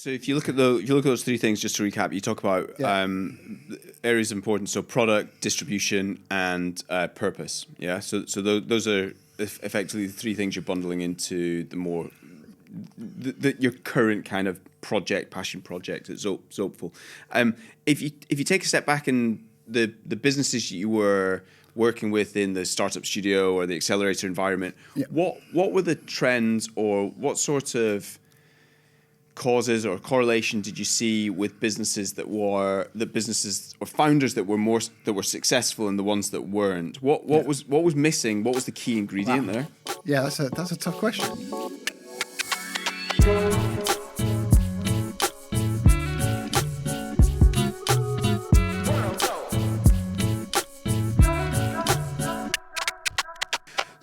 So if you look at those three things, just to recap, you talk about areas of importance, so product, distribution, and purpose. Yeah. So those are effectively the three things you're bundling into the more your current kind of passion project at Zopeful. If you take a step back in the businesses you were working with in the startup studio or the accelerator environment, what were the trends, or what sort of causes or correlation did you see with businesses or founders that were successful and the ones that weren't? What was missing? What was the key ingredient there? Yeah, that's a tough question.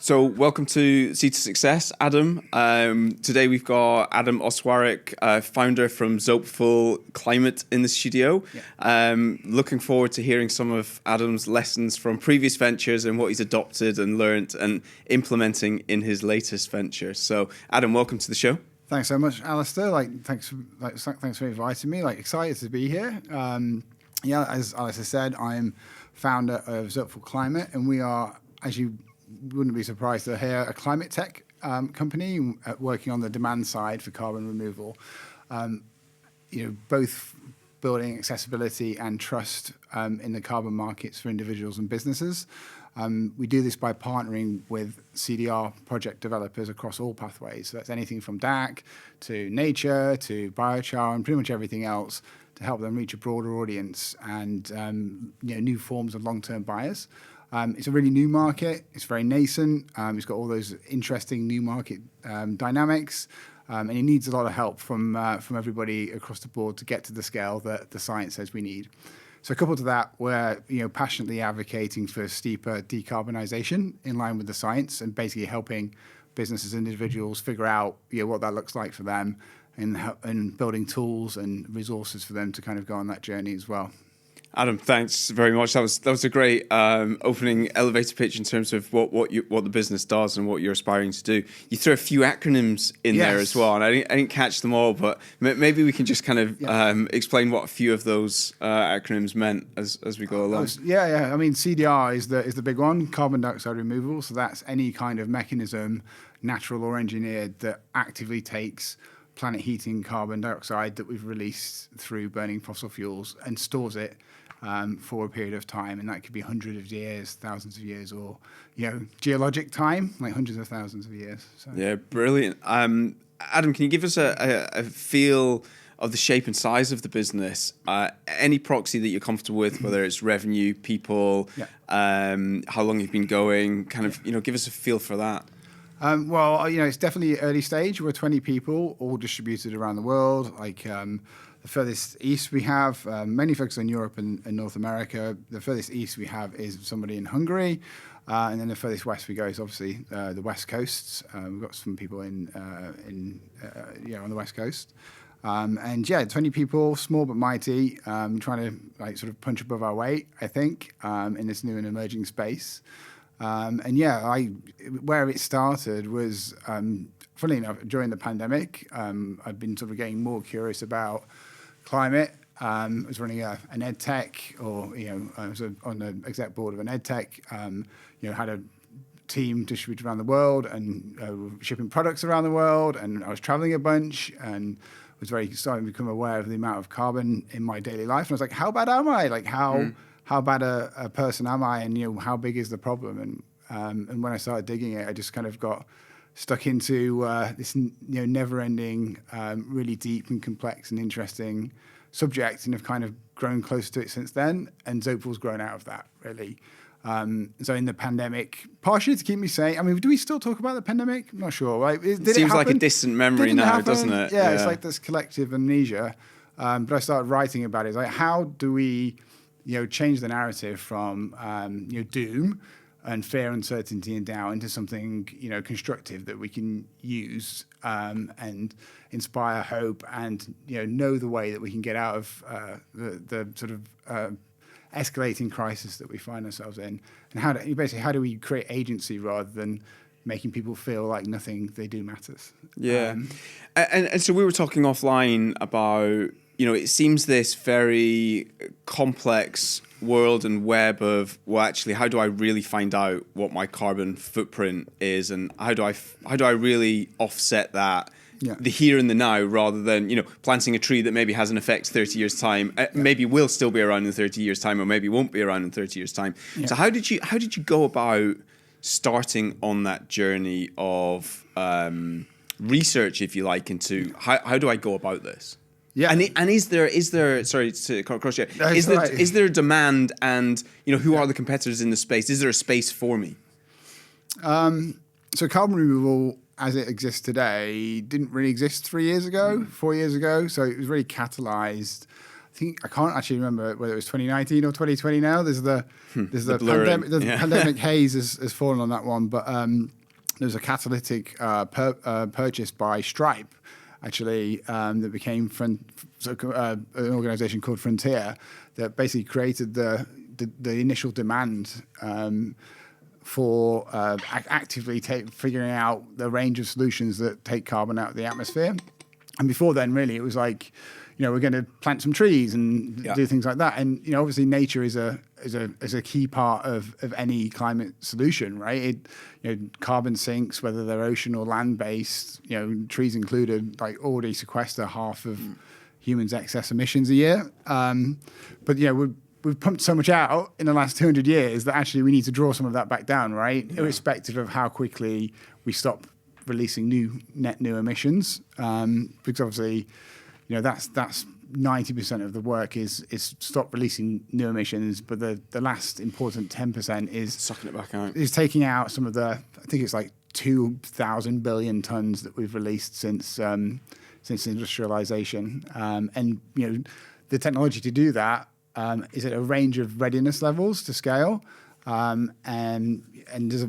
So welcome to Seed to Success, Adam. Today we've got Adam Oskwarek, founder from Zopeful Climate in the studio. Yeah. Looking forward to hearing some of Adam's lessons from previous ventures and what he's adopted and learned and implementing in his latest venture. So Adam, welcome to the show. Thanks so much, Alastair. Thanks for inviting me. Excited to be here. As Alastair said, I'm founder of Zopeful Climate, and we are, as you wouldn't be surprised to hear, a climate tech company working on the demand side for carbon removal. Both building accessibility and trust in the carbon markets for individuals and businesses. We do this by partnering with CDR project developers across all pathways. So that's anything from DAC to nature to biochar and pretty much everything else to help them reach a broader audience and new forms of long-term buyers. It's a really new market. It's very nascent. It's got all those interesting new market dynamics, and it needs a lot of help from everybody across the board to get to the scale that the science says we need. So coupled to that, we're passionately advocating for steeper decarbonisation in line with the science, and basically helping businesses and individuals figure out what that looks like for them, and building tools and resources for them to kind of go on that journey as well. Adam, thanks very much. That was a great opening elevator pitch in terms of what the business does and what you're aspiring to do. You threw a few acronyms in there as well, and I didn't catch them all, but maybe we can just kind of explain what a few of those acronyms meant as we go along. I mean, CDR is the big one, carbon dioxide removal. So that's any kind of mechanism, natural or engineered, that actively takes planet heating carbon dioxide that we've released through burning fossil fuels and stores it for a period of time, and that could be hundreds of years, thousands of years, or geologic time, like hundreds of thousands of years. So. Yeah, brilliant. Adam, can you give us a feel of the shape and size of the business? Any proxy that you're comfortable with, whether it's revenue, people, how long you've been going, give us a feel for that. It's definitely early stage. We're 20 people, all distributed around the world. The furthest east we have, mainly focused on Europe and North America. The furthest east we have is somebody in Hungary. And then the furthest west we go is obviously the West Coast. We've got some people on the West Coast. 20 people, small but mighty, trying to sort of punch above our weight, I think, in this new and emerging space. Where it started was, funnily enough, during the pandemic. I've been sort of getting more curious about climate. I was running an ed tech, I was on the exec board of an ed tech. Had a team distributed around the world and shipping products around the world, and I was traveling a bunch and was starting to become aware of the amount of carbon in my daily life. And I was like, how bad am I? How bad a person am I, and how big is the problem? And when I started digging it, I just kind of got stuck into this never-ending, really deep and complex and interesting subject, and have kind of grown close to it since then. And Zopeful's grown out of that, really. So in the pandemic, partially to keep me sane. I mean, do we still talk about the pandemic? I'm not sure. Right? It seems like a distant memory now, doesn't it? Yeah, it's like this collective amnesia. But I started writing about it. It's like, how do we change the narrative from doom and fear, uncertainty, and doubt into something constructive that we can use and inspire hope, and know the way that we can get out of the sort of escalating crisis that we find ourselves in, and how do we create agency rather than making people feel like nothing they do matters. Yeah. And so we were talking offline about, it seems this very complex world and web of, well, actually, how do I really find out what my carbon footprint is, and how do I really offset that, the here and the now, rather than planting a tree that maybe has an effect 30 years time, maybe will still be around in 30 years time, or maybe won't be around in 30 years time. So how did you go about starting on that journey of research, if you like, into how do I go about this? Yeah, and is there sorry to cross you, is there demand, and who are the competitors in the space? Is there a space for me? So carbon removal, as it exists today, didn't really exist 4 years ago. So it was really catalyzed. I can't actually remember whether it was 2019 or 2020 now. There's the pandemic. The pandemic haze has fallen on that one, but there's a catalytic purchase by Stripe, actually, that became an organization called Frontier, that basically created the initial demand for actively figuring out the range of solutions that take carbon out of the atmosphere. And before then, really, it was like, we're going to plant some trees and do things like that. And obviously, nature is a key part of any climate solution, right? Carbon sinks, whether they're ocean or land based. Trees included, like, already sequester half of humans' excess emissions a year. But we've pumped so much out in the last 200 years that actually we need to draw some of that back down, right? Yeah. Irrespective of how quickly we stop releasing net new emissions, because obviously, that's 90% of the work is stop releasing new emissions, but the last important 10% is sucking it back out. Is taking out some of the, I think it's like 2,000 billion tons that we've released since industrialization, and the technology to do that is at a range of readiness levels to scale, and there's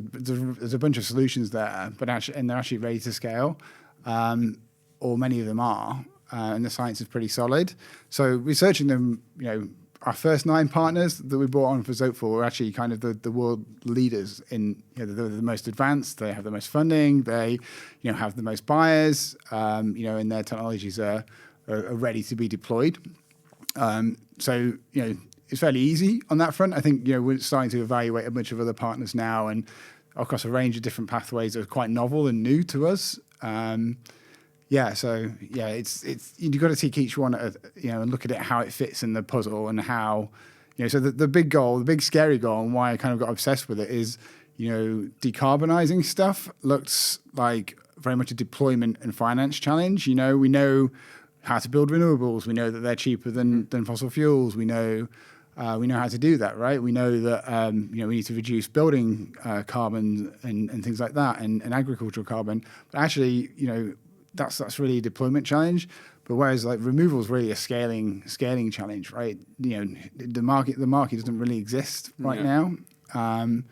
a bunch of solutions there, but they're actually ready to scale, or many of them are. And the science is pretty solid. So researching them, our first 9 partners that we brought on for Zopeful were actually kind of the world leaders in, they're the most advanced, they have the most funding, they, have the most buyers, and their technologies are ready to be deployed. So, it's fairly easy on that front. I think, we're starting to evaluate a bunch of other partners now, and across a range of different pathways that are quite novel and new to us. It's you've got to take each one and look at it, how it fits in the puzzle, and how, so the big goal, the big scary goal, and why I kind of got obsessed with it is, decarbonizing stuff looks like very much a deployment and finance challenge. We know how to build renewables. We know that they're cheaper than fossil fuels. We know how to do that, right? We know that we need to reduce building carbon and things like that, and agricultural carbon. But actually, that's really a deployment challenge. But whereas like removal is really a scaling challenge, right? The market doesn't really exist right now, and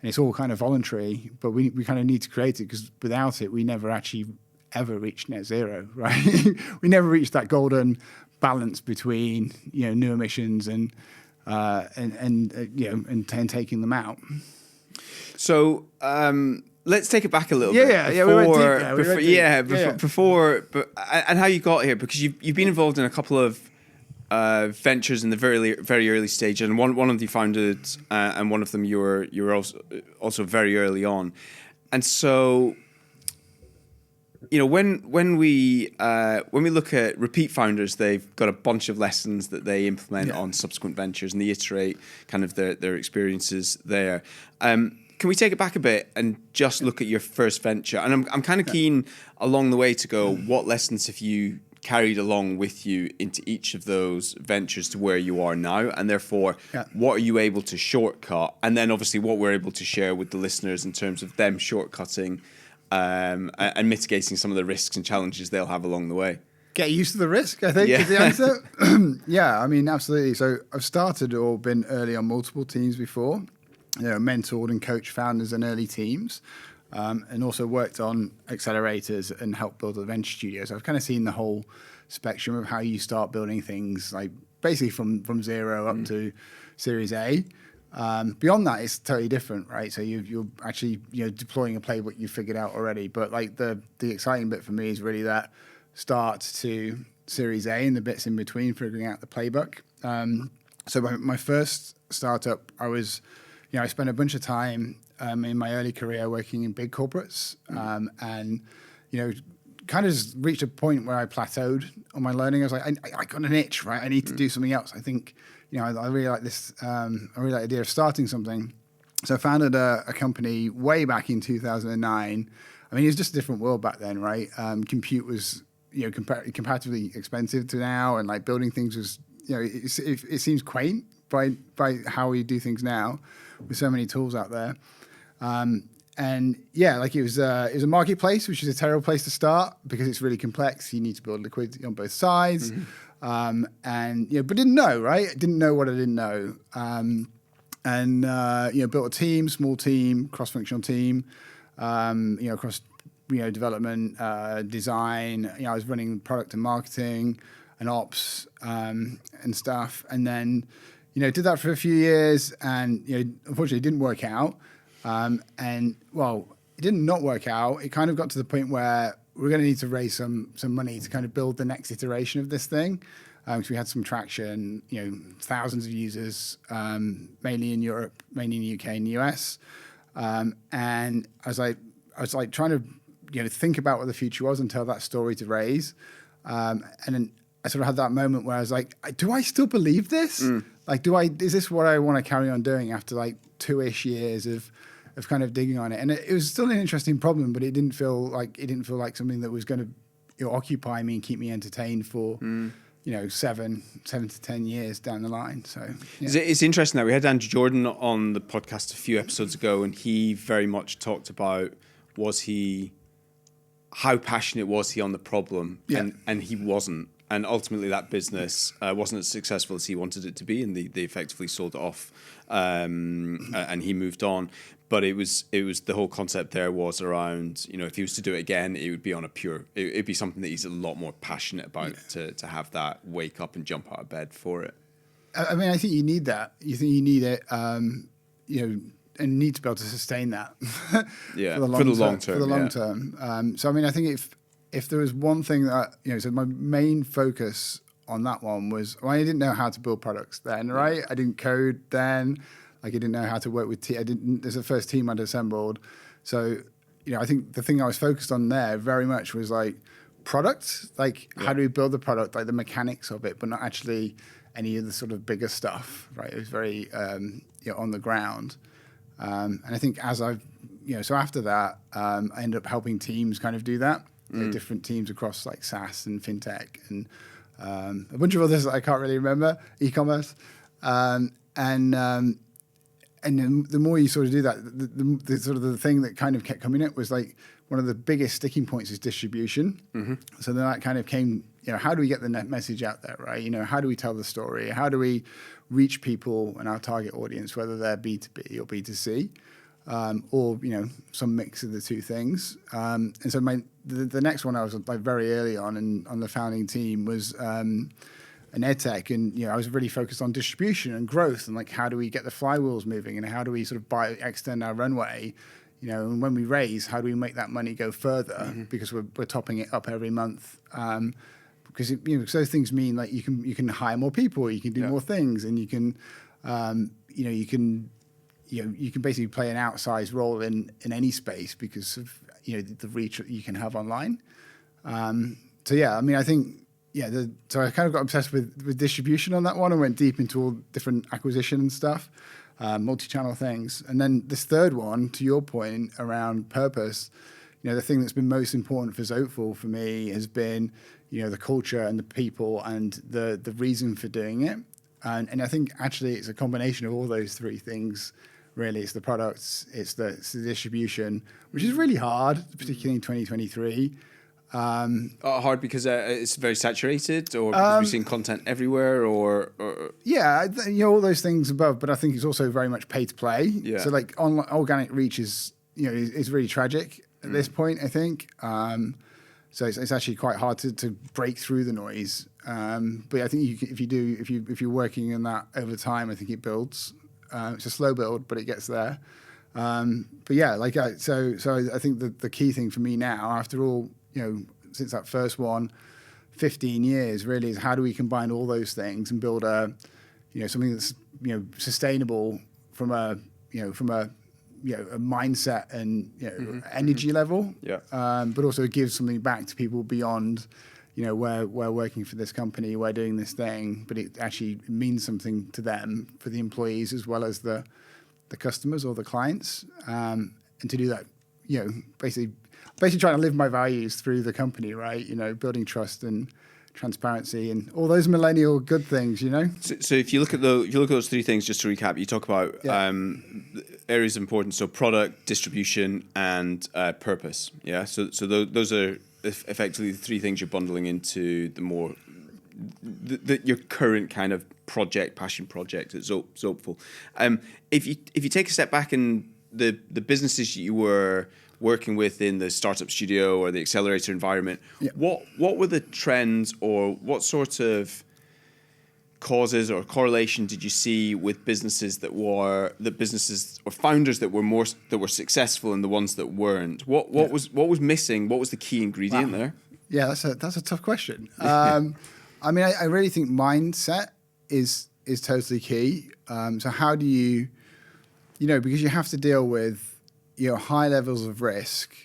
it's all kind of voluntary. But we kind of need to create it, because without it, we never actually ever reach net zero, right? We never reach that golden balance between new emissions and taking them out. So. Let's take it back a little bit. And how you got here, because you've been involved in a couple of ventures in the very early stage, and one of them you founded, and one of them you were also very early on, and so when we look at repeat founders, they've got a bunch of lessons that they implement on subsequent ventures, and they iterate kind of their experiences there. Can we take it back a bit and just look at your first venture? And I'm kind of keen along the way to go, what lessons have you carried along with you into each of those ventures to where you are now? And therefore, what are you able to shortcut? And then obviously what we're able to share with the listeners in terms of them shortcutting and mitigating some of the risks and challenges they'll have along the way. Get used to the risk, I think, is the answer. Absolutely. So I've started or been early on multiple teams before. Mentored and coached founders and early teams, and also worked on accelerators and helped build a venture studio. So I've kind of seen the whole spectrum of how you start building things, like basically from zero up to Series A. Beyond that, it's totally different, right? So you're actually deploying a playbook you figured out already. But like the exciting bit for me is really that start to Series A and the bits in between, figuring out the playbook. So my first startup, I spent a bunch of time in my early career working in big corporates, and kind of just reached a point where I plateaued on my learning. I was like, I got an itch, right? I need to do something else. I think I really like this. I really like the idea of starting something. So I founded a company way back in 2009. I mean, it was just a different world back then, right? Compute was comparatively expensive to now, and like building things was it seems quaint by how we do things now with so many tools out there. And yeah, like it was a marketplace, which is a terrible place to start because it's really complex. You need to build liquidity on both sides. But didn't know, right? Didn't know what I didn't know. Built a team, small team, cross-functional team, across, development, design. I was running product and marketing and ops, and stuff. And then, did that for a few years and, unfortunately it didn't work out. It did not work out. It kind of got to the point where we're going to need to raise some money to kind of build the next iteration of this thing. So we had some traction, thousands of users, mainly in Europe, mainly in the UK and the US. And I was like trying to, think about what the future was and tell that story to raise. And then I sort of had that moment where I was like, do I still believe this? Like, is this what I want to carry on doing after like 2-ish years of kind of digging on it? And it was still an interesting problem, but it didn't feel like something that was going to occupy me and keep me entertained for 7 to 10 years down the line. So yeah. It's interesting that we had Andrew Jordan on the podcast a few episodes ago, and he very much talked about how passionate was he on the problem, and he wasn't. And ultimately, that business wasn't as successful as he wanted it to be, and they effectively sold it off, and he moved on. But it was the whole concept there was around, if he was to do it again, it would be on it'd be something that he's a lot more passionate about to have that wake up and jump out of bed for it. I mean, I think you need that. You think you need it, and need to be able to sustain that for the long term. So I mean, I think if there was one thing that, so my main focus on that one was, I didn't know how to build products then, right? I didn't code then. Like, I didn't know how to work with there's the first team I'd assembled. So, I think the thing I was focused on there very much was like product, like how do we build the product, like the mechanics of it, but not actually any of the sort of bigger stuff, right? It was very, on the ground. And I think as I've, so after that, I ended up helping teams kind of do that. Different teams across like SaaS and fintech and a bunch of others that I can't really remember, e-commerce. And then the more you sort of do that, the sort of the thing that kind of kept coming up was like one of the biggest sticking points is distribution. So then that kind of came, how do we get the net message out there, right? How do we tell the story? How do we reach people and our target audience, whether they're B2B or B2C? Or some mix of the two things. And so the next one I was like very early on and on the founding team was an edtech, and I was really focused on distribution and growth and like how do we get the flywheels moving and how do we sort of extend our runway, and when we raise, how do we make that money go further because we're topping it up every month. Because those things mean like you can hire more people, you can do more things, and you can you can basically play an outsized role in any space because of the reach that you can have online. So yeah, I mean, I think so I kind of got obsessed with distribution on that one and went deep into all different acquisition and stuff, multi-channel things. And then this third one, to your point around purpose, the thing that's been most important for Zopeful for me has been the culture and the people and the reason for doing it. And I think actually it's a combination of all those three things. Really, it's the products, it's the distribution, which is really hard, particularly in 2023. Hard because it's very saturated, or because we're seeing content everywhere, or yeah, all those things above. But I think it's also very much pay to play. Yeah. So like organic reach is is really tragic at this point, I think. So it's actually quite hard to break through the noise. But I think if you're working in that over time, I think it builds. It's a slow build, but it gets there. But yeah, so I think the key thing for me now, after all, since that first one, 15 years really, is how do we combine all those things and build something that's sustainable from a mindset and energy level. Yeah. But also gives something back to people beyond. We're working for this company, we're doing this thing, but it actually means something to them, for the employees as well as the customers or the clients. And to do that, basically trying to live my values through the company, right? Building trust and transparency and all those millennial good things, So if you look at those three things, just to recap, you talk about areas of importance, so product, distribution, and purpose. Yeah. So those are effectively the three things you're bundling into the more your current kind of passion project at Zopeful. If you take a step back in the businesses you were working with in the startup studio or the accelerator environment, what were the trends, or what sort of causes or correlation did you see with businesses or founders that were successful and the ones that weren't? What was missing? What was the key ingredient there? Yeah, that's a tough question. I mean, I really think mindset is totally key. So how do you, because you have to deal with high levels of risk,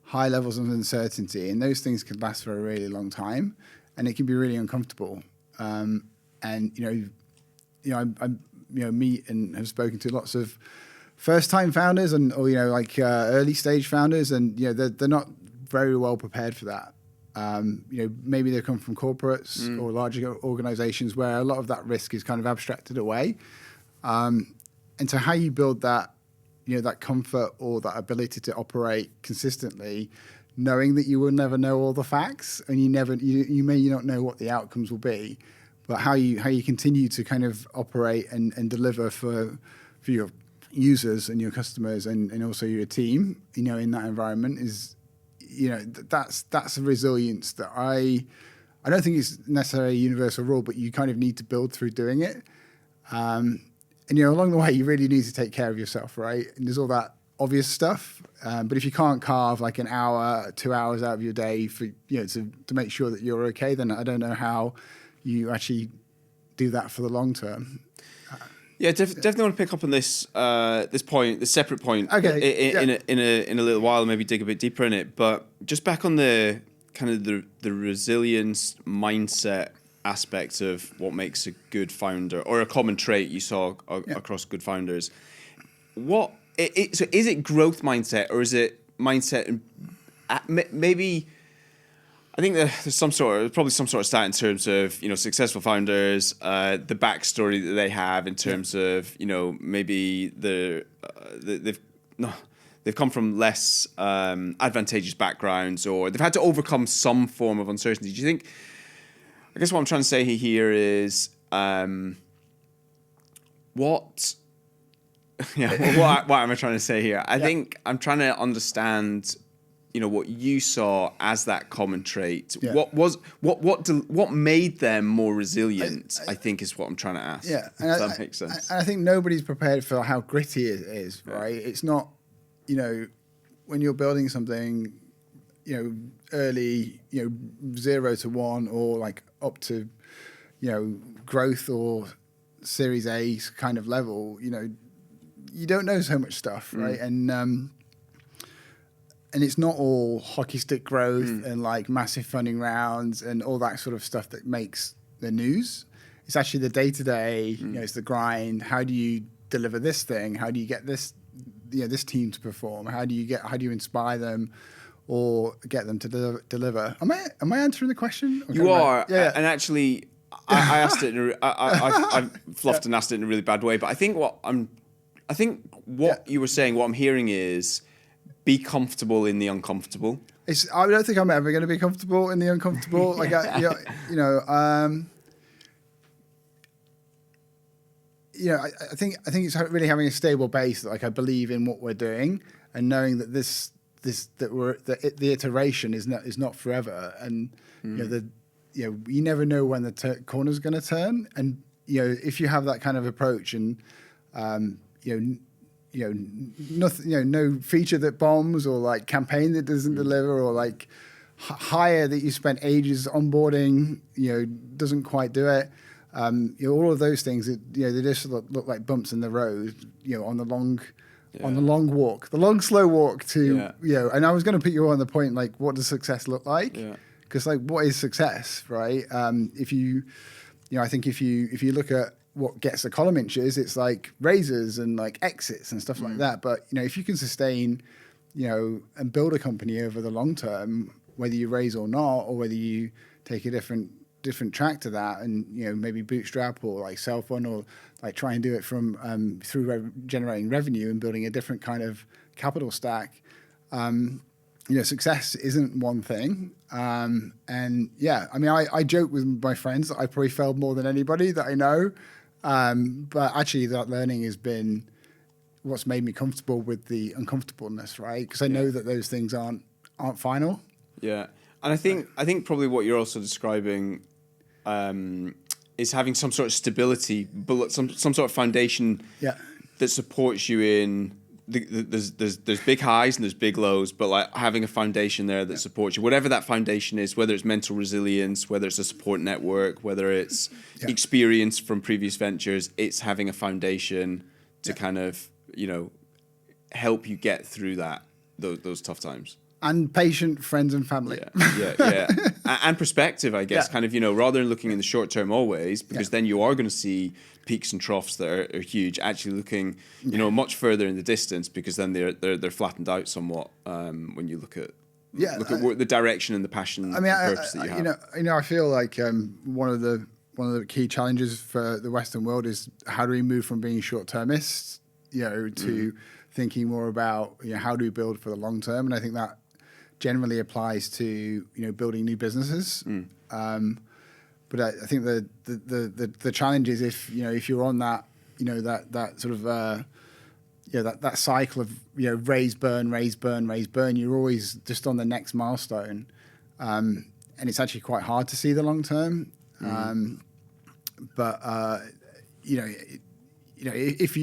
high levels of uncertainty, and those things can last for a really long time, and it can be really uncomfortable. And I meet and have spoken to lots of first-time founders or early stage founders, and they're not very well prepared for that. Maybe they come from corporates or larger organizations where a lot of that risk is kind of abstracted away. And so how you build that, that comfort or that ability to operate consistently, knowing that you will never know all the facts, and you may not know what the outcomes will be, but how you continue to kind of operate and deliver for your users and your customers and also your team, in that environment is, that's a resilience that I don't think it's necessarily a universal rule, but you kind of need to build through doing it. And along the way, you really need to take care of yourself, right? And there's all that obvious stuff. But if you can't carve like an hour, 2 hours out of your day for to make sure that you're okay, then I don't know how you actually do that for the long term. Yeah, definitely want to pick up on this point, this separate point, okay, in a little while, maybe dig a bit deeper in it. But just back on the kind of the resilience mindset aspect of what makes a good founder, or a common trait you saw across good founders. So is it growth mindset, or is it mindset? Maybe I think there's probably some sort of stat in terms of successful founders, the backstory that they have in terms of maybe they've come from less advantageous backgrounds, or they've had to overcome some form of uncertainty. Do you think? I guess what I'm trying to say here is what am I trying to say here? I think I'm trying to understand, what you saw as that common trait. Yeah. What made them more resilient? I think is what I'm trying to ask. Yeah, if that makes sense. I think nobody's prepared for how gritty it is, right? It's not, when you're building something, early, 0 to 1, or like up to, growth or Series A kind of level, you don't know so much stuff, right? And it's not all hockey stick growth and like massive funding rounds and all that sort of stuff that makes the news. It's actually the day-to-day, it's the grind. How do you deliver this thing? How do you get this, this team to perform? How do you inspire them or get them to deliver? Am I answering the question? You are. Yeah. And actually, I asked it. I fluffed and asked it in a really bad way. But I think what you were saying, what I'm hearing is, be comfortable in the uncomfortable. I don't think I'm ever going to be comfortable in the uncomfortable. Like I think it's really having a stable base. Like I believe in what we're doing, and knowing that the iteration is not forever, and you never know when the corner's going to turn. And if you have that kind of approach, and nothing, no feature that bombs, or like campaign that doesn't deliver, or like hire that you spent ages onboarding, doesn't quite do it. All of those things that, they just look like bumps in the road, on the long walk, the long, slow walk to, and I was going to put you on the point, like, what does success look like? Because like, what is success, right? If you, I think if you look at what gets the column inches, it's like raises and like exits and stuff like that. But, if you can sustain, and build a company over the long term, whether you raise or not, or whether you take a different track to that, and maybe bootstrap or like self-fund, or like try and do it from through generating revenue and building a different kind of capital stack. Success isn't one thing. And yeah, I mean, I joke with my friends that I probably failed more than anybody that I know. But actually that learning has been what's made me comfortable with the uncomfortableness, right? Because I know that those things aren't final. Yeah. And I think probably what you're also describing is having some sort of stability, some sort of foundation that supports you in there's big highs and there's big lows, but like having a foundation there that supports you, whatever that foundation is, whether it's mental resilience, whether it's a support network, whether it's experience from previous ventures, it's having a foundation to kind of, help you get through those tough times. And patient friends and family. Yeah. And perspective, I guess, kind of, rather than looking in the short term always, because then you are going to see peaks and troughs that are huge, actually looking, much further in the distance, because then they're flattened out somewhat when you look at the direction and the passion and purpose that you have. I feel like one of the key challenges for the Western world is how do we move from being short-termists, to thinking more about, how do we build for the long term? And I think that generally applies to, building new businesses. But I think the challenge is if you're on that, that sort of, that cycle of, raise, burn, you're always just on the next milestone. And it's actually quite hard to see the long term. But if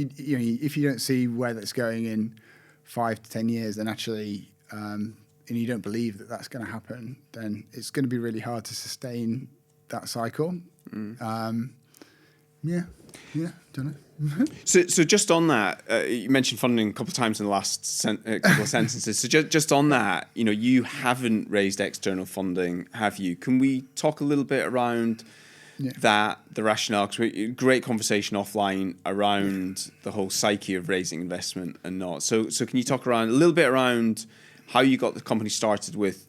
you don't see where that's going in 5 to 10 years, then actually, and you don't believe that that's going to happen, then it's going to be really hard to sustain that cycle. Don't know. So just on that, you mentioned funding a couple of times in the last couple of sentences. So just on that, you haven't raised external funding, have you? Can we talk a little bit around that, the rationale? Because great conversation offline around the whole psyche of raising investment and not. So can you talk a little bit around how you got the company started with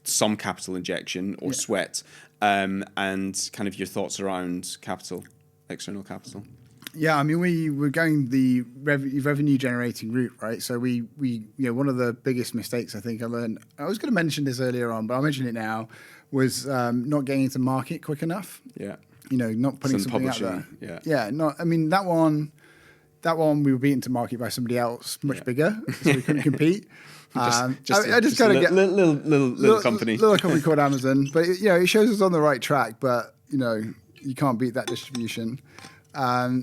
some capital injection or sweat, and kind of your thoughts around external capital? Yeah, I mean, we were going the revenue generating route, right? So we one of the biggest mistakes I think I learned, I was going to mention this earlier on, but I'll mention it now, was not getting into market quick enough. Yeah. Not putting something out there. Yeah. Yeah. I mean, that one we were beaten to market by somebody else much bigger, so we couldn't compete. I just got to get little company, little company called Amazon, but it shows us on the right track. But you can't beat that distribution, I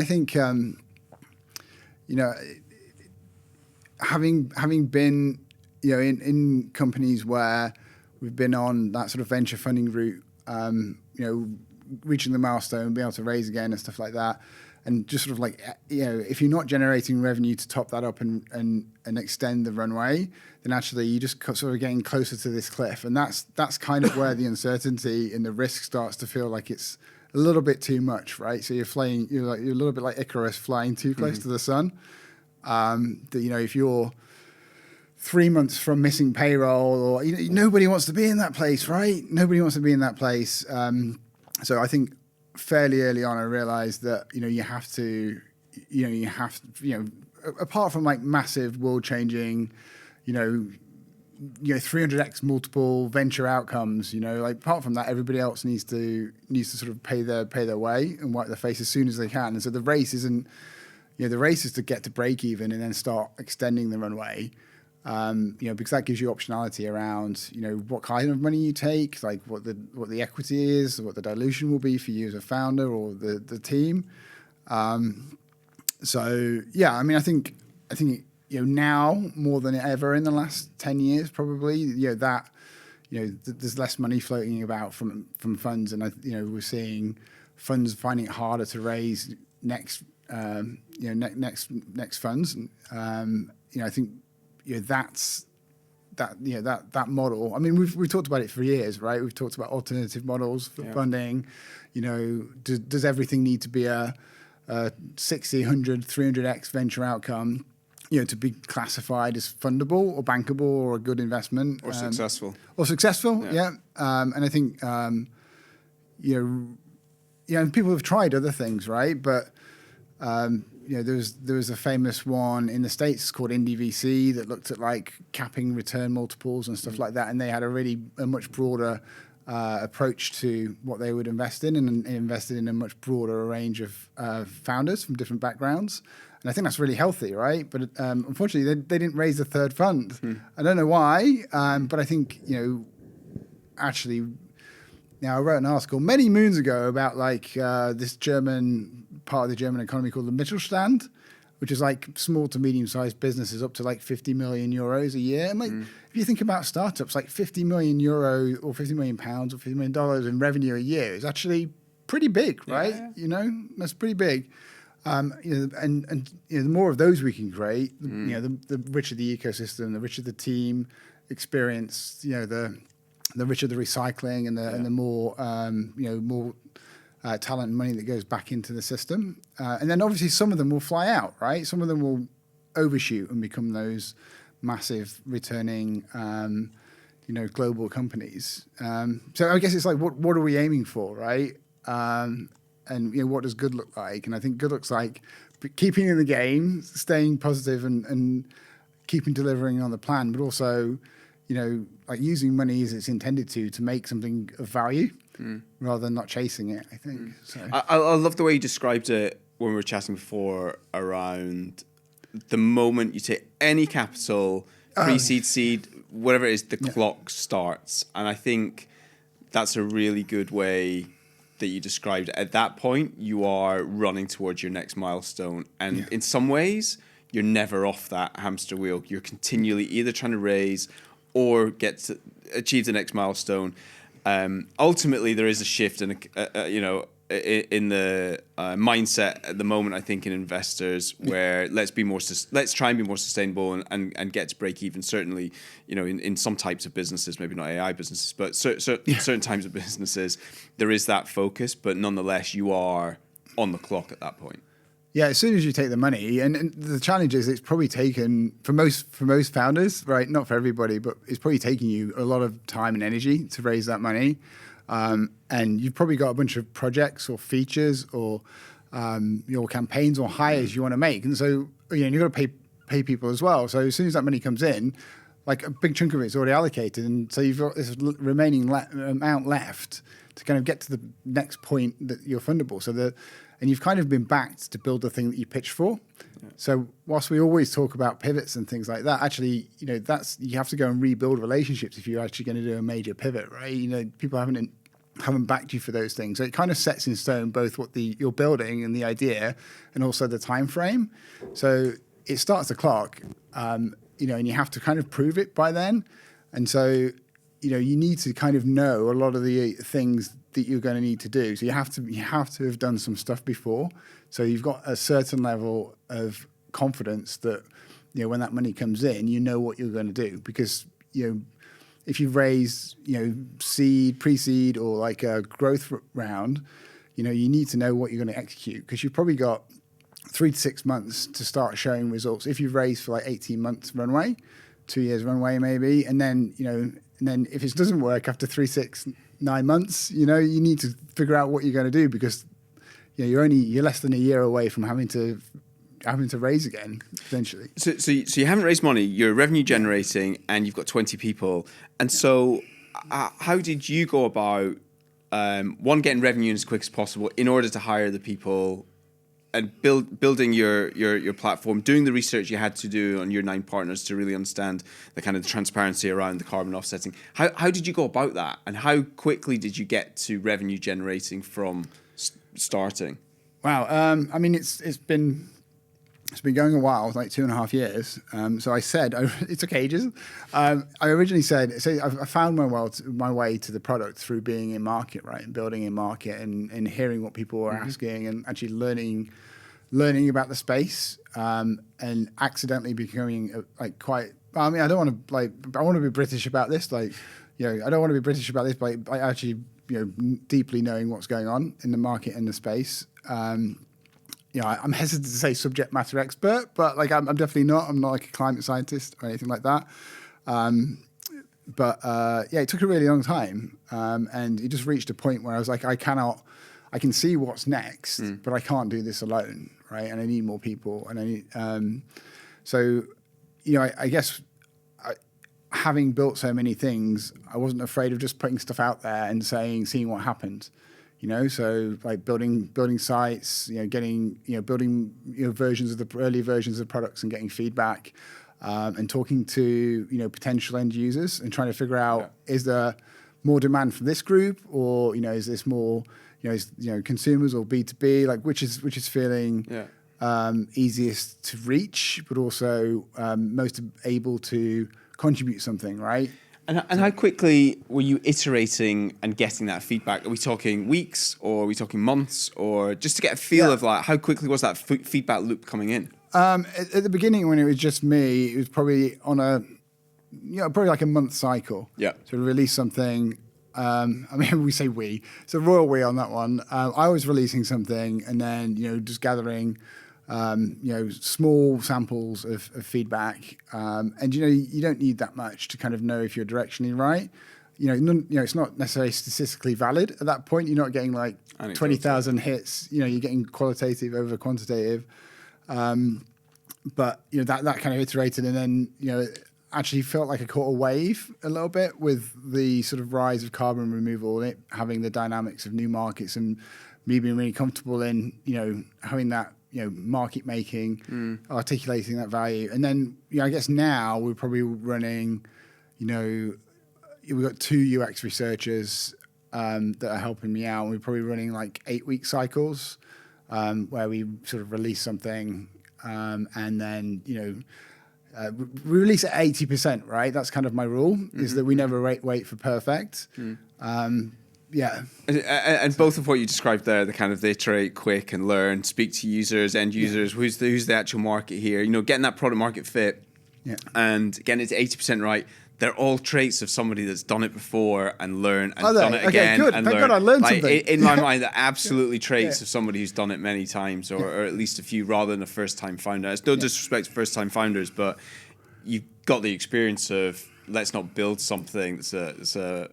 think having been in companies where we've been on that sort of venture funding route, reaching the milestone, being able to raise again and stuff like that. And just sort of like, if you're not generating revenue to top that up and extend the runway, then actually you just sort of getting closer to this cliff. And that's kind of where the uncertainty and the risk starts to feel like it's a little bit too much, right? So you're a little bit like Icarus flying too close to the sun. If you're 3 months from missing payroll, or nobody wants to be in that place, right? Nobody wants to be in that place. So I think fairly early on, I realized that, you have to, apart from like massive world changing, 300x multiple venture outcomes, like apart from that, everybody else needs to sort of pay their way and wipe their face as soon as they can. And so the race isn't, the race is to get to break even and then start extending the runway. Because that gives you optionality around, what kind of money you take, like what the equity is, what the dilution will be for you as a founder or the team. I think now more than ever in the last 10 years, probably, there's less money floating about from funds, and we're seeing funds finding it harder to raise next funds. I think that's that model. I mean, we've talked about it for years, right? We've talked about alternative models for funding. Does everything need to be a 60, 100, 300x venture outcome, to be classified as fundable or bankable or a good investment or successful? Yeah. And I think people have tried other things, right? But there was a famous one in the States called Indie VC that looked at like capping return multiples and stuff like that, and they had a much broader approach to what they would invest in, and invested in a much broader range of founders from different backgrounds. And I think that's really healthy, right? But unfortunately, they didn't raise a third fund. I don't know why, but I think, actually, now I wrote an article many moons ago about like this German part of the German economy called the Mittelstand, which is like small to medium-sized businesses up to like 50 million euros a year. And like, if you think about startups, like 50 million euro or 50 million pounds or $50 million in revenue a year is actually pretty big, right? Yeah. That's pretty big. The more of those we can create, the richer the ecosystem, the richer the team experience, the richer the recycling and the more more talent and money that goes back into the system. And then obviously some of them will fly out, right? Some of them will overshoot and become those massive returning, global companies. So I guess it's like, what are we aiming for, right? And what does good look like? And I think good looks like keeping in the game, staying positive and keeping delivering on the plan, but also, like using money as it's intended to make something of value rather than not chasing it, I think. So I love the way you described it when we were chatting before around the moment you take any capital, pre-seed, seed, whatever it is, the clock starts. And I think that's a really good way that you described it. At that point, you are running towards your next milestone. And in some ways, you're never off that hamster wheel. You're continually either trying to raise or get to achieve the next milestone. Ultimately, there is a shift in the mindset at the moment, I think, in investors where let's try and be more sustainable and get to break even. Certainly, in some types of businesses, maybe not AI businesses, but certain types of businesses, there is that focus. But nonetheless, you are on the clock at that point. Yeah, as soon as you take the money, and the challenge is it's probably taken for most founders, right? Not for everybody, but it's probably taking you a lot of time and energy to raise that money. And you've probably got a bunch of projects or features or your campaigns or hires you want to make, and so you've got to pay people as well. So as soon as that money comes in, like a big chunk of it's already allocated, and so you've got this remaining amount left to kind of get to the next point that you're fundable. And you've kind of been backed to build the thing that you pitched for. Yeah. So whilst we always talk about pivots and things like that, actually, you have to go and rebuild relationships if you're actually going to do a major pivot, right? People haven't backed you for those things. So it kind of sets in stone both what you're building and the idea, and also the time frame. So it starts the clock, and you have to kind of prove it by then. And so, you need to kind of know a lot of the things that you're going to need to do. So you have to have done some stuff before. So you've got a certain level of confidence that, when that money comes in, you know what you're going to do. Because, if you raise, seed, pre-seed, or like a growth round, you need to know what you're going to execute, because you've probably got 3 to 6 months to start showing results. If you've raised for like 18 months runway, 2 years runway maybe, and then if it doesn't work after 3, 6, 9 months, you need to figure out what you're going to do, because you're less than a year away from having to raise again, potentially. So you haven't raised money, you're revenue generating, and you've got 20 people. And so how did you go about, getting revenue as quick as possible in order to hire the people building your platform, doing the research you had to do on your 9 partners to really understand the kind of the transparency around the carbon offsetting. How did you go about that, and how quickly did you get to revenue generating from starting? Wow, I mean it's been going a while, like 2.5 years. So I said it took ages. I originally said, I found my way to the product through being in market, right, and building in market, and hearing what people were asking, and actually learning about the space, and accidentally becoming quite. I mean, I don't want to I want to be British about this, I don't want to be British about this, but actually, deeply knowing what's going on in the market and the space. I'm hesitant to say subject matter expert, but I'm definitely not. I'm not like a climate scientist or anything like that. But it took a really long time, and it just reached a point where I was like, I can see what's next, but I can't do this alone, right? And I need more people, and I need. I guess having built so many things, I wasn't afraid of just putting stuff out there and seeing what happens. So building sites, getting, building, versions of the early versions of products and getting feedback, and talking to, potential end users and trying to figure out, is there more demand from this group, or, is this more, consumers or B2B, which is feeling easiest to reach, but also most able to contribute something, right? And how quickly were you iterating and getting that feedback? Are we talking weeks, or are we talking months, or just to get a feel of how quickly was that feedback loop coming in? At the beginning, when it was just me, it was probably on probably like a month cycle. Yeah. To release something. I mean, we say we. It's a royal we on that one. I was releasing something, and then just gathering. Small samples of feedback, and you don't need that much to kind of know if you're directionally right. It's not necessarily statistically valid at that point. You're not getting 20,000 hits. You're getting qualitative over quantitative. But that kind of iterated, and then actually felt like I caught a wave a little bit with the sort of rise of carbon removal, and it having the dynamics of new markets, and me being really comfortable in having that. Market making, articulating that value. And then, I guess now we're probably running, we've got 2 UX researchers that are helping me out. And we're probably running 8-week cycles where we sort of release something, and then, we release at 80%, right? That's kind of my rule, is that we never wait for perfect. Yeah. And both of what you described there, the kind of iterate quick and learn, speak to users, end users, who's the actual market here, getting that product market fit, and getting it to 80% right. They're all traits of somebody that's done it before and learned and done it again. Good. And Thank God I learned something. In my mind, they're absolutely traits of somebody who's done it many times, or at least a few, rather than a first-time founder. It's no disrespect to first-time founders, but you've got the experience of, let's not build something that's a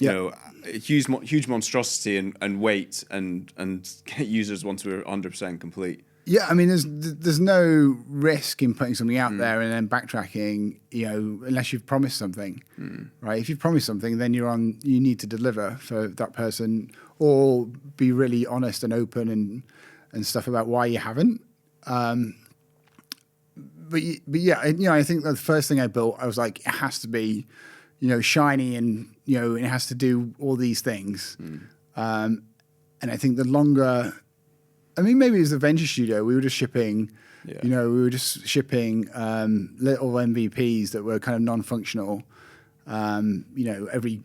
a huge monstrosity and weight, and get users once we're 100% complete. Yeah, I mean, there's no risk in putting something out there and then backtracking, unless you've promised something, right? If you've promised something, then you need to deliver for that person, or be really honest and open and stuff about why you haven't. But yeah, I think the first thing I built, I was like, it has to be, shiny, and it has to do all these things. And I think the longer, I mean, maybe it was the venture studio. We were just shipping, little MVPs that were kind of non-functional, every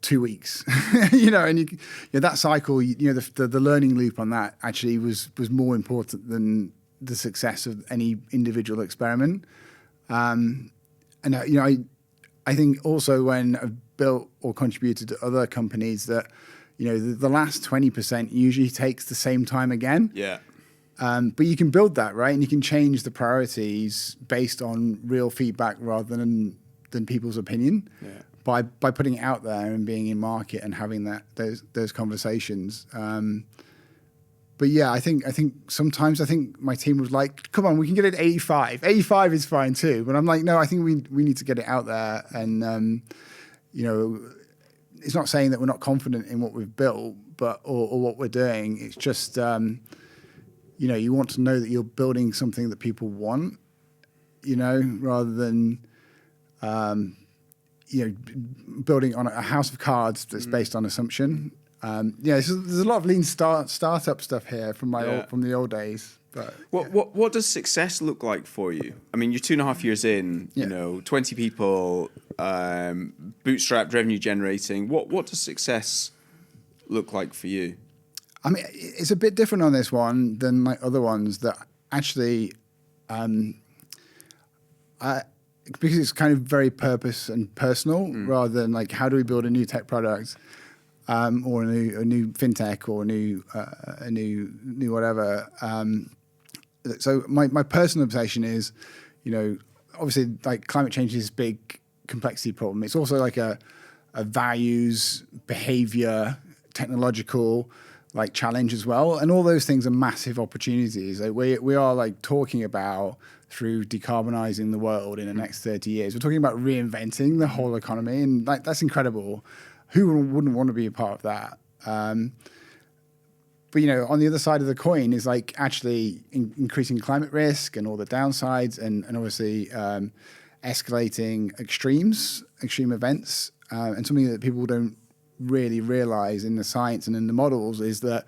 2 weeks, and that cycle, the learning loop on that actually was more important than the success of any individual experiment. And I think also when I've built or contributed to other companies that, the last 20% usually takes the same time again. Yeah. But you can build that, right? And you can change the priorities based on real feedback rather than people's opinion. Yeah. By putting it out there and being in market and having those conversations. But yeah, I think sometimes my team was like, come on, we can get it 85. 85 is fine too. But I'm like, no, I think we need to get it out there. And, it's not saying that we're not confident in what we've built, or what we're doing. It's just, you want to know that you're building something that people want, rather than, building on a house of cards that's based on assumption. There's a lot of lean startup stuff here from the old days. But what does success look like for you? I mean, you're 2.5 years in. 20 people, bootstrapped, revenue generating. What does success look like for you? I mean, it's a bit different on this one than like other ones that actually, because it's kind of very purpose and personal rather than like how do we build a new tech product, or a new fintech or a new whatever. So my personal obsession is, obviously like climate change is a big complexity problem. It's also like a values, behavior, technological like challenge as well, and all those things are massive opportunities. Like we are like talking about through decarbonizing the world in the next 30 years. We're talking about reinventing the whole economy, and like that's incredible. Who wouldn't want to be a part of that? But on the other side of the coin is like actually increasing climate risk and all the downsides, and obviously escalating extreme events, and something that people don't really realize in the science and in the models is that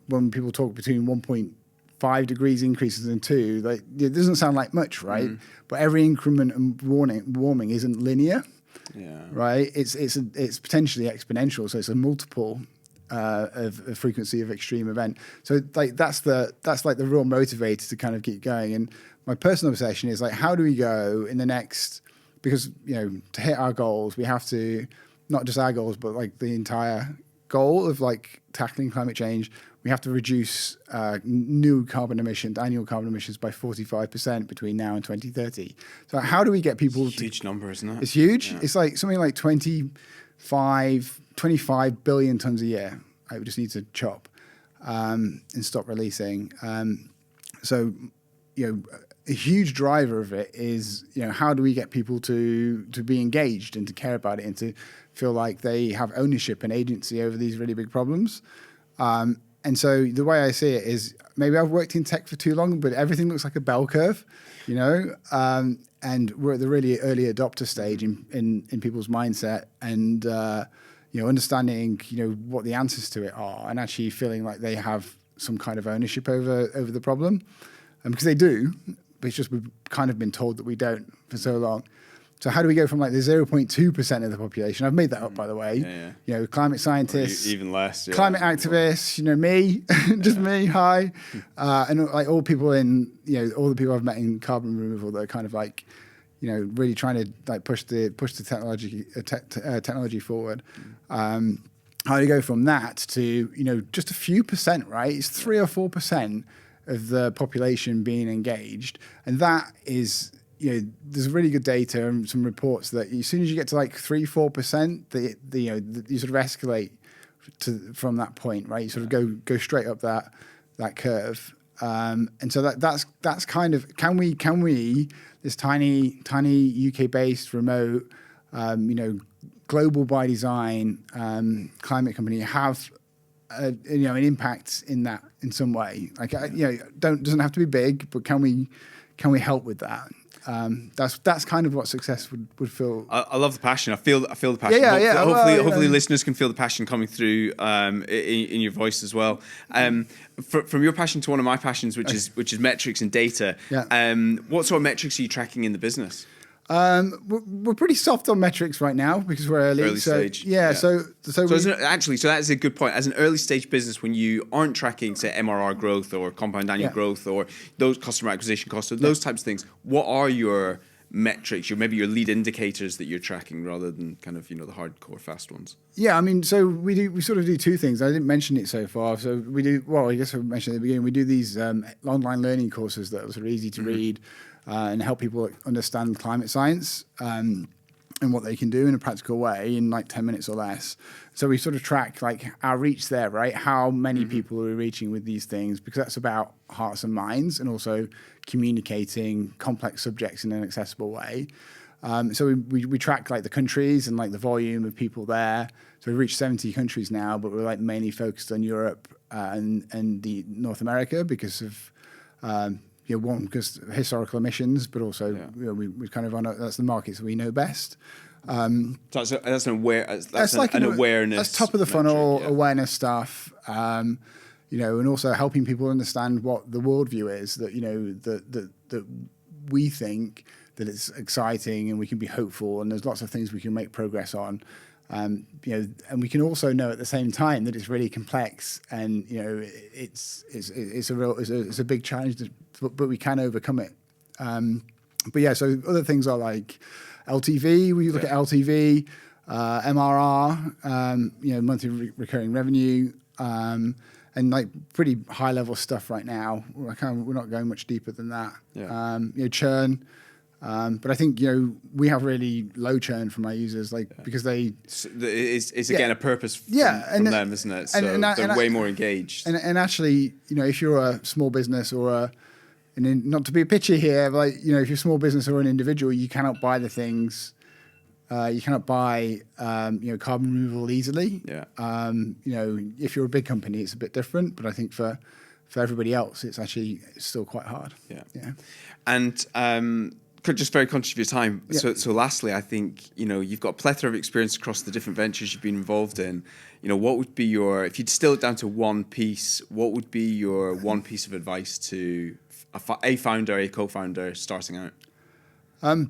when people talk between 1.5 degrees increases and 2, like it doesn't sound like much, right? But every increment of warming isn't linear, right? It's potentially exponential, so it's a multiple of a frequency of extreme event. So like that's like the real motivator to kind of keep going. And my personal obsession is like, how do we go in the next? Because to hit our goals, we have to, not just our goals, but like the entire goal of like tackling climate change, we have to reduce annual carbon emissions by 45% between now and 2030. So how do we get people? It's a huge number, isn't it? It's huge. Yeah. It's like something like 25 billion tons a year. We just need to chop and stop releasing. So a huge driver of it is, how do we get people to be engaged and to care about it and to feel like they have ownership and agency over these really big problems. And so the way I see it is, maybe I've worked in tech for too long, but everything looks like a bell curve, and we're at the really early adopter stage in people's mindset, and understanding what the answers to it are, and actually feeling like they have some kind of ownership over the problem, because they do. But it's just we've kind of been told that we don't for so long. So how do we go from like the 0.2% of the population? I've made that up, by the way. Climate scientists, even less, climate activists. Me, just me. Hi, and like all people in all the people I've met in carbon removal that are kind of like really trying to like push the technology forward. How do you go from that to just a few percent? Right, it's 3 or 4% of the population being engaged, and that is there's really good data and some reports that as soon as you get to like 3-4%, you sort of escalate from that point, right? You sort of go straight up that curve, and so that's kind of can we this tiny UK based remote global by design climate company have an impact in that in some way, like doesn't have to be big, but can we help with that? That's kind of what success would feel. I love the passion. I feel the passion. Hopefully listeners can feel the passion coming through in your voice as well. From your passion to one of my passions, which is metrics and data. What sort of metrics are you tracking in the business? We're pretty soft on metrics right now because we're early stage. So that's a good point. As an early stage business, when you aren't tracking, say, MRR growth or compound annual growth or those customer acquisition costs, or those types of things, what are your metrics, maybe your lead indicators that you're tracking rather than kind of the hardcore fast ones? Yeah, I mean, so we sort of do two things. I didn't mention it so far. So we do, I guess I mentioned at the beginning, we do these online learning courses that are sort of easy to read. And help people understand climate science and what they can do in a practical way in like 10 minutes or less. So we sort of track like our reach there, right? How many people are we reaching with these things? Because that's about hearts and minds and also communicating complex subjects in an accessible way. So we track like the countries and like the volume of people there. So we've reached 70 countries now, but we're like mainly focused on Europe and the North America because of one, because of historical emissions, but also we kind of that's the markets that we know best. So that's an awareness. That's top of the funnel awareness stuff. And also helping people understand what the worldview is. That that we think that it's exciting and we can be hopeful, and there's lots of things we can make progress on. And we can also know at the same time that it's really complex, and it's a big challenge, but we can overcome it. So other things are like LTV. We look at LTV, MRR, monthly recurring revenue, and like pretty high level stuff right now. We're not going much deeper than that. Churn. But I think we have really low churn from our users, because it's again a purpose from them, isn't it? So they're way more engaged. And actually, if you're a small business or not to be pitchy here, but if you're a small business or an individual, you cannot buy the things. You cannot buy carbon removal easily. If you're a big company, it's a bit different. But I think for everybody else, it's still quite hard. And just very conscious of your time. So lastly, I think you've got a plethora of experience across the different ventures you've been involved in. What would be if you'd distill it down to one piece, what would be your one piece of advice to a founder, a co-founder starting out?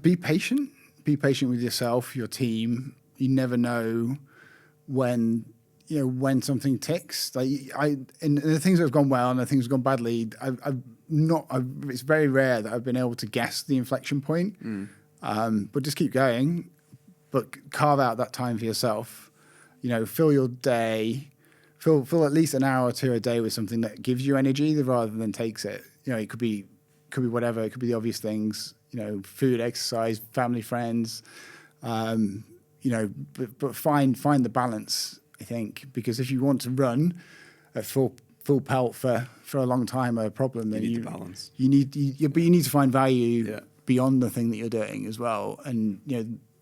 Be patient. Be patient with yourself, your team. You never know when something ticks. And the things that have gone well and the things that have gone badly, it's very rare that I've been able to guess the inflection point. But just keep going, but carve out that time for yourself. Fill your day, fill at least an hour or two a day with something that gives you energy rather than takes it. It could be whatever. It could be the obvious things. Food, exercise, family, friends. But find the balance. I think, because if you want to run at full pelt for a long time, a problem, then you need the balance. But you need to find value beyond the thing that you're doing as well. And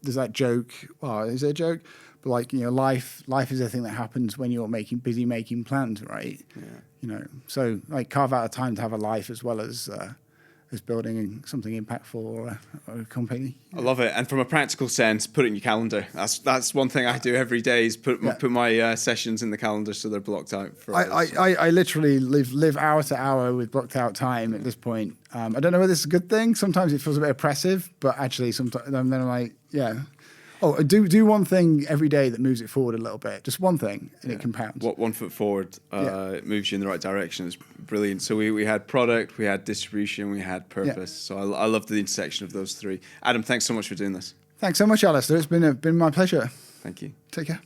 there's that joke. Well, is it a joke? But life is a thing that happens when you're busy making plans, right? So carve out a time to have a life as well as building something impactful or a company. I love it. And from a practical sense, put it in your calendar. That's one thing I do every day is put my sessions in the calendar so they're blocked out. I literally live hour to hour with blocked out time at this point. I don't know whether it's a good thing. Sometimes it feels a bit oppressive, but actually sometimes then I'm like, Oh, do one thing every day that moves it forward a little bit. Just one thing, and it compounds. What 1 foot forward moves you in the right direction is brilliant. So we had product, we had distribution, we had purpose. So I love the intersection of those three. Adam, thanks so much for doing this. Thanks so much, Alastair. It's been my pleasure. Thank you. Take care.